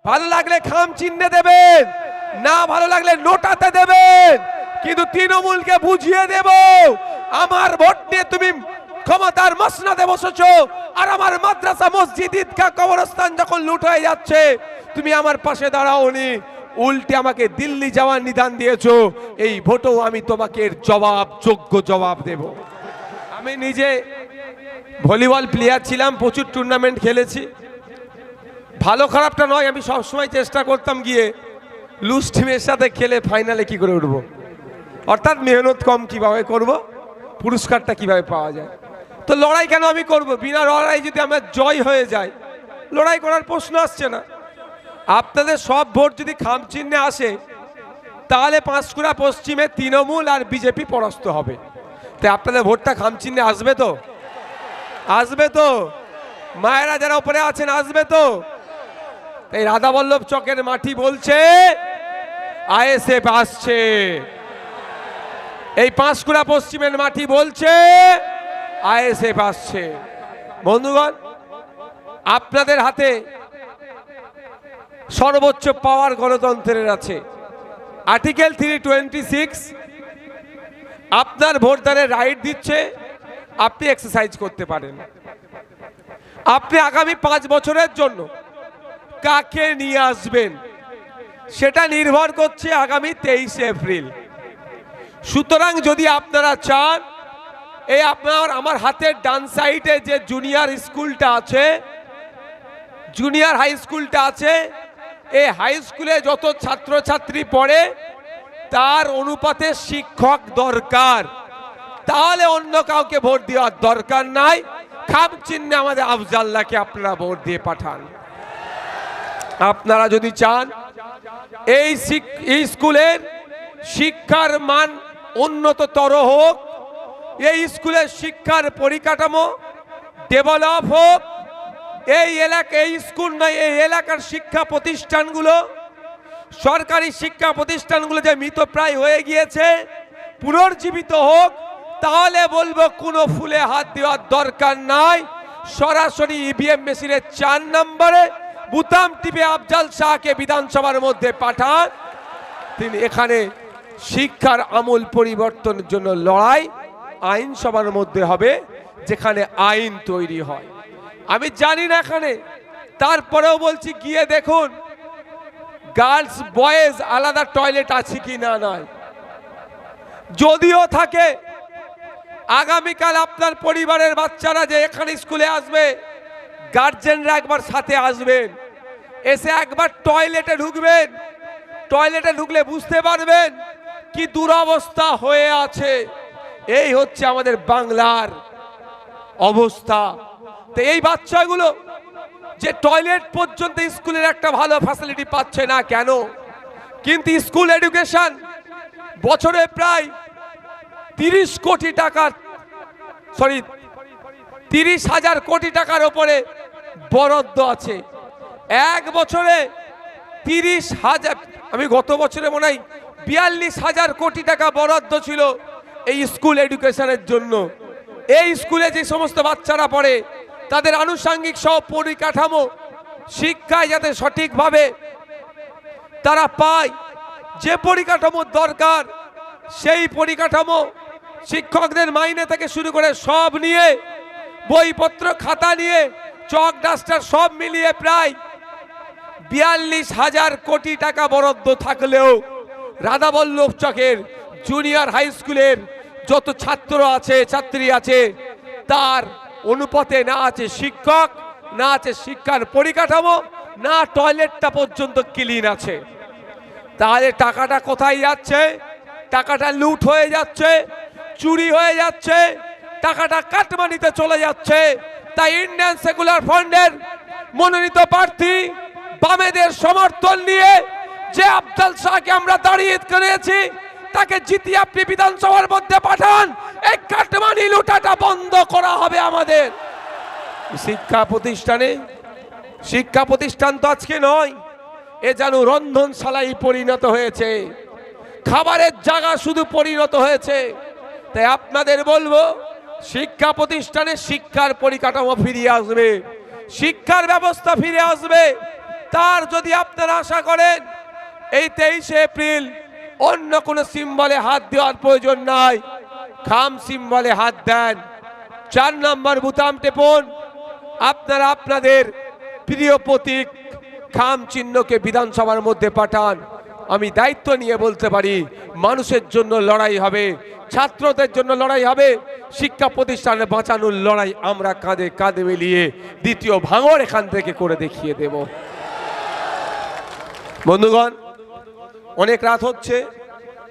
ভালো লাগলে খাম চিহ্নে দেবেন, না ভালো লাগলে নোটাতে দেবেন, কিন্তু তৃণমূলকে বুঝিয়ে দেব আমার ভোট নিয়ে তুমি ক্ষমতার মসনদে বসেছো, আর আমার মাদ্রাসা মসজিদ ঈদগাহ কবরস্থান যখন লুট হয়ে যাচ্ছে তুমি আমার পাশে দাঁড়াওনি, উল্টে আমাকে দিল্লি যাওয়ার নিদান দিয়েছো। এই ভোটও আমি তোমাকে এর জবাব, যোগ্য জবাব দেব। আমি নিজে ভলিবল প্লেয়ার ছিলাম, প্রচুর টুর্নামেন্ট খেলেছি। ভালো খারাপটা নয়, আমি সবসময় চেষ্টা করতাম গিয়ে লুজ টিমের সাথে খেলে ফাইনালে কি করে উঠবো, অর্থাৎ মেহনত কম কিভাবে করব, পুরস্কারটা কিভাবে পাওয়া যায়। তো লড়াই কেন আমি করব? বিনা লড়াই যদি আমার জয় হয়ে যায়, লড়াই করার প্রশ্ন আসছে না। আপনাদের সব ভোট যদি খাম চিহ্নে আসে, তাহলে পাঁশকুড়া পশ্চিমে তৃণমূল আর বিজেপি পরাস্ত হবে। তাই আপনাদের ভোটটা খাম চিহ্নে আসবে তো? আসবে তো? মায়েরা যারা উপরে আছেন আসবে তো? এই রাধাবল্লভ চকের মাটি বলছে আইএসএফ আসছে, এই পাঁশকুড়া পশ্চিমের মাটি বলছে আইএসএফ আসছে। বন্ধুগণ, আপনাদের হাতে সর্বোচ্চ পাওয়ার গণতন্ত্রের আছে। আর্টিকেল 326 আপনার ভোটদানের রাইট দিচ্ছে, আপনি এক্সারসাইজ করতে পারেন। আপনি আগামী 5 বছরের জন্য কাকে নিয়ে আসবেন সেটা নির্ভর করছে আগামী 23 এপ্রিল। সুতরাং যদি আপনারা চান, এই আপনার আমার হাতের ডান সাইডে যে জুনিয়র স্কুলটা আছে, জুনিয়র হাই স্কুলটা আছে, এই হাই স্কুলে যত ছাত্রছাত্রী পড়ে তার অনুপাতে শিক্ষক দরকার, তাহলে অন্য কাউকে ভোট দেওয়ার দরকার নাই। খাম চিহ্নে আমাদের আফজাল্লাহকে আপনারা ভোট দিয়ে পাঠান। আপনারা যদি চান এই স্কুলের শিক্ষার মান উন্নততর হোক, এই স্কুলের শিক্ষার পরিকাঠামো ডেভেলপ হোক, এই এলাকা, এই স্কুল নয়, এই এলাকার শিক্ষা প্রতিষ্ঠানগুলো, সরকারি শিক্ষা প্রতিষ্ঠানগুলো যে মৃতপ্রায় হয়ে গিয়েছে পুনর্জীবিত হোক, তাহলে বলবো কোনো ফুলে হাত দেওয়ার দরকার নাই। সরাসরি ইভিএম মেশিনের 4 নম্বরে বুতাম টিপে আফজাল শাহকে বিধানসভার মধ্যে পাঠান। তিনি এখানে শিক্ষার আমূল পরিবর্তনের জন্য লড়াই আইনসভার মধ্যে হবে, যেখানে আইন তৈরি হয়। আমি জানি না এখানে, তারপরেও বলছি গিয়ে দেখুন গার্লস বয়েজ আলাদা টয়লেট আছে কি না। নয়, যদিও থাকে, আগামীকাল আপনার পরিবারের বাচ্চারা যে এখানে স্কুলে আসবে, গার্জেনরা একবার সাথে আসবেন, এসে একবার টয়লেটে ঢুকবেন। টয়লেটে ঢুকলে বুঝতে পারবেন কি দুরবস্থা হয়ে আছে। এই হচ্ছে আমাদের বাংলার অবস্থা। তো এই বাচ্চাগুলো যে টয়লেট পর্যন্ত স্কুলের একটা ভালো ফ্যাসিলিটি পাচ্ছে না কেন? কিন্তু স্কুল এডুকেশন বছরে প্রায় 30,000 কোটি টাকার উপরে বরাদ্দ আছে। এক বছরে 30,000, আমি গত বছরে মনে হয় 42,000 কোটি টাকা বরাদ্দ ছিল এই স্কুল এডুকেশনের জন্য। এই স্কুলে যে সমস্ত বাচ্চারা পড়ে তাদের আনুষঙ্গিক সব পরিকাঠামো, শিক্ষায় যাতে সঠিকভাবে তারা পায়, যে পরিকাঠামো দরকার সেই পরিকাঠামো, শিক্ষকদের মাইনে থেকে শুরু করে সব নিয়ে, বইপত্র খাতা নিয়ে, চক ডাস্টার সব মিলিয়ে প্রায় 42,000 কোটি টাকা বরাদ্দ থাকলেও রাধাবল্লভ চকের জুনিয়র হাই স্কুলের যত ছাত্র আছে, ছাত্রী আছে, তার অনুপাতে না আছে শিক্ষক, না আছে শিক্ষার পরিকাঠামো, না টয়লেটটা পর্যন্ত ক্লিন আছে। তাহলে টাকাটা কোথায় যাচ্ছে? টাকাটা লুট হয়ে যাচ্ছে, চুরি হয়ে যাচ্ছে, টাকাটা কাটমানিতে চলে যাচ্ছে। তাই ইন্ডিয়ান সেকুলার ফ্রন্টের মনোনীত প্রার্থী বামেদের সমর্থন নিয়ে যে আফজাল শাহকে আমরা দাঁড়িয়ে করেছি, তাকে জিতিয়ে আপনি বিধানসভার মধ্যে পাঠান। এই কাটমানি লুটাটা বন্ধ করা হবে আমাদের শিক্ষা প্রতিষ্ঠানে। শিক্ষা প্রতিষ্ঠান তো আজকে নয়, এ যেন রন্ধনশালায় পরিণত হয়েছে, খাবারের জায়গা শুধু পরিণত হয়েছে। তাই আপনাদের বলবো, শিক্ষা প্রতিষ্ঠানে শিক্ষার পরিকাঠামো ফিরে আসবে, শিক্ষার ব্যবস্থা ফিরে আসবে। তার যদি আপনারা আশা করেন এই 23শে এপ্রিল অন্য কোনো সিম্বলে হাত দেওয়ার প্রয়োজন নাই, খাম সিম্বলে হাত দেন, 4 নম্বর বুতাম টেপুন, আপনারা আপনাদের প্রিয় প্রতীক খাম চিহ্নকে বিধানসভার মধ্যে পাঠান। আমি দায়িত্ব নিয়ে বলতে পারি মানুষের জন্য লড়াই হবে, ছাত্রদের জন্য লড়াই হবে, শিক্ষা প্রতিষ্ঠানে বাঁচানোর লড়াই আমরা কাঁধে কাঁধে মিলিয়ে দ্বিতীয় ভাঙড় এখান থেকে করে দেখিয়ে দেব। বন্ধুগণ, অনেক রাত হচ্ছে,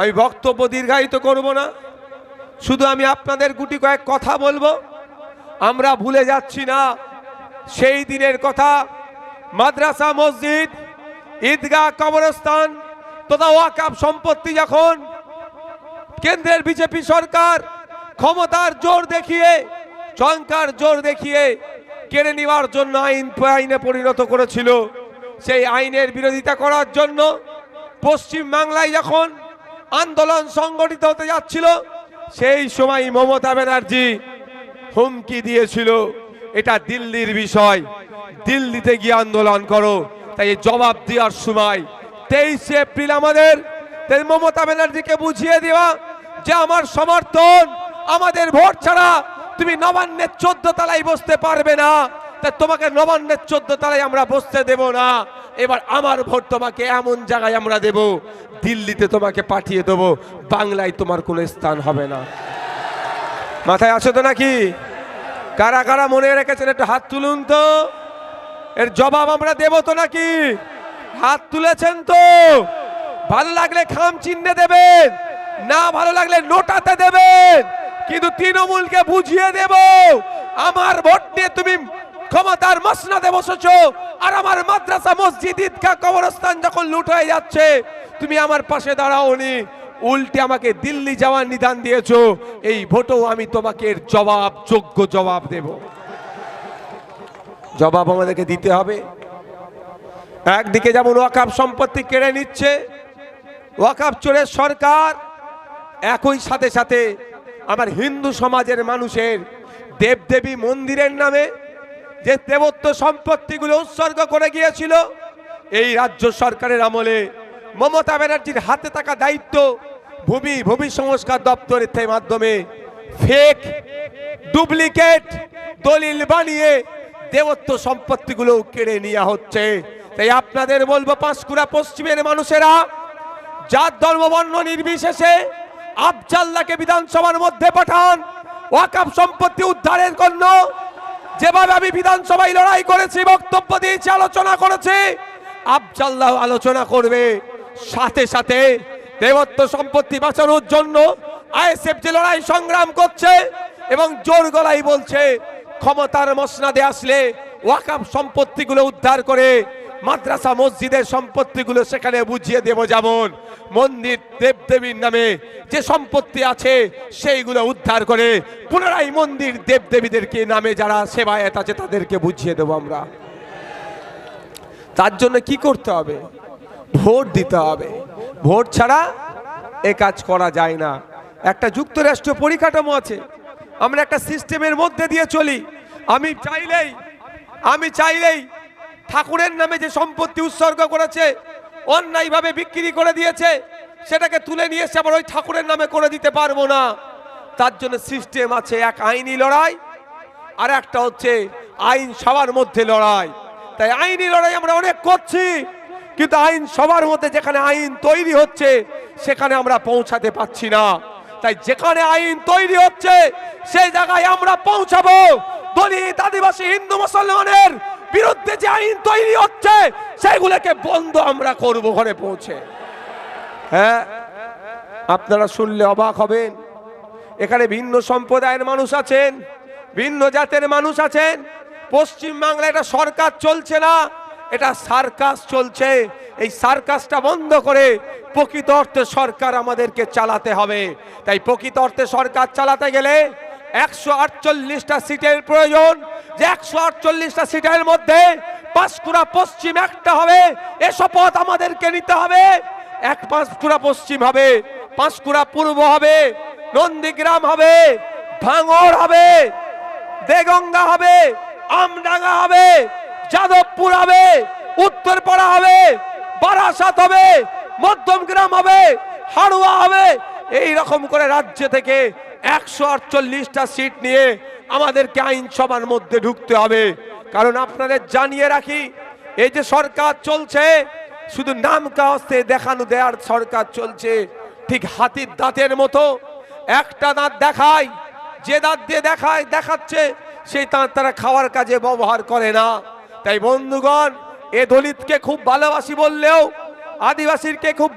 আমি বক্তব্য দীর্ঘায়িত করব না, শুধু আমি আপনাদের গুটি কয়েক কথা বলবো। আমরা ভুলে যাচ্ছি না সেই দিনের কথা। মাদ্রাসা, মসজিদ, ঈদগাহ, কবরস্থান তথা ওয়াকফ সম্পত্তি যখন কেন্দ্রের বিজেপি সরকার ক্ষমতার জোর দেখিয়ে, চমকার জোর দেখিয়ে কেড়ে নেওয়ার জন্য আইনে পরিণত করেছিল, সেই আইনের বিরোধিতা করার জন্য পশ্চিম বাংলায় যখন আন্দোলন সংগঠিত হতে যাচ্ছিল, সেই সময় মমতা ব্যানার্জি হুমকি দিয়েছিল এটা দিল্লির বিষয়, দিল্লিতে গিয়ে আন্দোলন করো। তাই জবাব দেওয়ার সময় 23শে এপ্রিল আমাদের মমতা ব্যানার্জিকে বুঝিয়ে দেওয়া যে আমার সমর্থন, আমাদের ভোট ছাড়া তুমি নবান্নের 14 তলায় বসতে পারবে না, তাই তোমাকে নবান্নের 14 তলায় আমরা বসতে দেব না। এবার আমার ভোট তোমাকে এমন জায়গায় আমরা দেব, দিল্লিতে তোমাকে পাঠিয়ে দেবো, বাংলায় তোমার কোনো স্থান হবে না। মাথায় আছে তো নাকি? কারা কারা মনে রেখেছেন একটু হাত তুলুন তো, এর জবাব আমরা দেব তো নাকি? হাত তুলেছেন তো? ভালো লাগলে খাম চিহ্নে দেবেন, না ভালো লাগলে নোটাতে দেবেন, কিন্তু তৃণমূলকে বুঝিয়ে দেব আমার ভোট নিয়ে তুমি ক্ষমতার মসনদে বসেছো, আর আমার মাদ্রাসা, মসজিদ, ঈদগাহ, কবরস্থান যখন লুট হয়ে যাচ্ছে তুমি আমার পাশে দাঁড়াওনি, উল্টে আমাকে দিল্লি যাওয়ার নিদান দিয়েছো। এই ভোটও আমি তোমাকে এর জবাব, যোগ্য জবাব দেব। জবাব আমাদেরকে দিতে হবে। একদিকে যেমন ওয়াকফ সম্পত্তি কেড়ে নিচ্ছে ওয়াকফ চোরের সরকার, একই সাথে সাথে আমার হিন্দু সমাজের মানুষের দেবদেবী মন্দিরের নামে যে দেবত্ব সম্পত্তিগুলো উৎসর্গ করে গিয়েছিল, এই রাজ্য সরকারের আমলে মমতা ব্যানার্জির হাতে থাকা দায়িত্ব ভূমি সংস্কার দপ্তরের মাধ্যমে ফেক, ডুপ্লিকেট দলিল বানিয়ে দেবত্ব সম্পত্তিগুলো কেড়ে নেওয়া হচ্ছে। তাই আপনাদের বলবো, পাঁশকুড়া পশ্চিমের মানুষেরা জাত, ধর্ম, বর্ণ নির্বিশেষে আফজাল্লাহকে বিধানসভার মধ্যে পাঠান। ওয়াকফ সম্পত্তি উদ্ধারের জন্য যেভাবে আমি বিধানসভায় লড়াই করেছি, বক্তব্য দিয়েছি, আলোচনা করেছি, আফজাল্লাহ আলোচনা করবে। সাথে সাথে দেবত্ব সম্পত্তি বাঁচানোর জন্য আইএসএফ যে লড়াই সংগ্রাম করছে এবং জোর গলায় বলছে ক্ষমতার মসনদে আসলে ওয়াকফ সম্পত্তিগুলো উদ্ধার করে মাদ্রাসা, মসজিদের সম্পত্তিগুলো সেখানে বুঝিয়ে দেব। যেমন মন্দির, দেবদেবীর নামে যে সম্পত্তি আছে সেইগুলো উদ্ধার করে পুনরায় মন্দির, দেবদেবীদেরকে নামে যারা সেবায়েত আছে তাদেরকে বুঝিয়ে দেব আমরা। তার জন্য কি করতে হবে? ভোট দিতে হবে। ভোট ছাড়া এ কাজ করা যায় না। একটা যুক্তরাষ্ট্র পরিকাঠামো আছে, আমরা একটা সিস্টেমের মধ্যে দিয়ে চলি। আমি চাইলেই ঠাকুরের নামে যে সম্পত্তি উৎসর্গ করেছে, অন্যায়ভাবে বিক্রি করে দিয়েছে, সেটাকে তুলে নিয়ে এসে আবার ওই ঠাকুরের নামে করে দিতে পারবো না। তার জন্য সিস্টেম আছে, এক আইনি লড়াই আর একটা হচ্ছে আইন সবার মধ্যে লড়াই। তাই আইনি লড়াই আমরা অনেক করছি, কিন্তু আইন সবার মধ্যে যেখানে আইন তৈরি হচ্ছে সেখানে আমরা পৌঁছাতে পারছি না। তাই যেখানে আইন তৈরি হচ্ছে সেই জায়গায় আমরা পৌঁছাবো। দলিত, আদিবাসী, হিন্দু, মুসলমানের বিরুদ্ধে যে আইন তৈরি হচ্ছে সেগুলোকে বন্ধ আমরা করব ঘরে পৌঁছে। হ্যাঁ, আপনারা শুনলে অবাক হবেন, এখানে ভিন্ন সম্প্রদায়ের মানুষ আছেন, ভিন্ন জাতের মানুষ আছেন। পশ্চিম বাংলায় এটা সরকার চলছে না, এটা সার্কাস চলছে। এই সার্কাসটা বন্ধ করে প্রকৃত অর্থে সরকার আমাদেরকে চালাতে হবে। তাই প্রকৃত অর্থে সরকার চালাতে গেলে 148টা সিটের প্রয়োজন। যে 148টা সিটের মধ্যে পাঁশকুড়া পশ্চিম একটা হবে, এ শপথ আমাদেরকে নিতে হবে। এক পাঁশকুড়া পশ্চিম হবে, পাঁশকুড়া পূর্ব হবে, নন্দীগ্রাম হবে, ভাঙড় হবে, দেগঙ্গা হবে, আমডাঙ্গা হবে, যাদবপুর হবে, উত্তরপাড়া হবে, বারাসাত হবে, মধ্যমগ্রাম হবে, হাড়ুয়া হবে। এই রকম করে রাজ্য থেকে 148টা সিট নিয়ে আমাদেরকে আইনসভার মধ্যে ঢুকতে হবে। কারণ আপনাদের জানিয়ে রাখি, এই যে সরকার চলছে শুধু নাম কাস্তে দেখানো দেওয়ার সরকার চলছে, ঠিক হাতির দাঁতের মতো। একটা দাঁত দেখায়, যে দাঁত দিয়ে দেখাচ্ছে সেই দাঁত তারা খাওয়ার কাজে ব্যবহার করে না। তাই বন্ধুগণ, এ দলিতকে খুব ভালোবাসি বললেও আদিবাসীকে খুব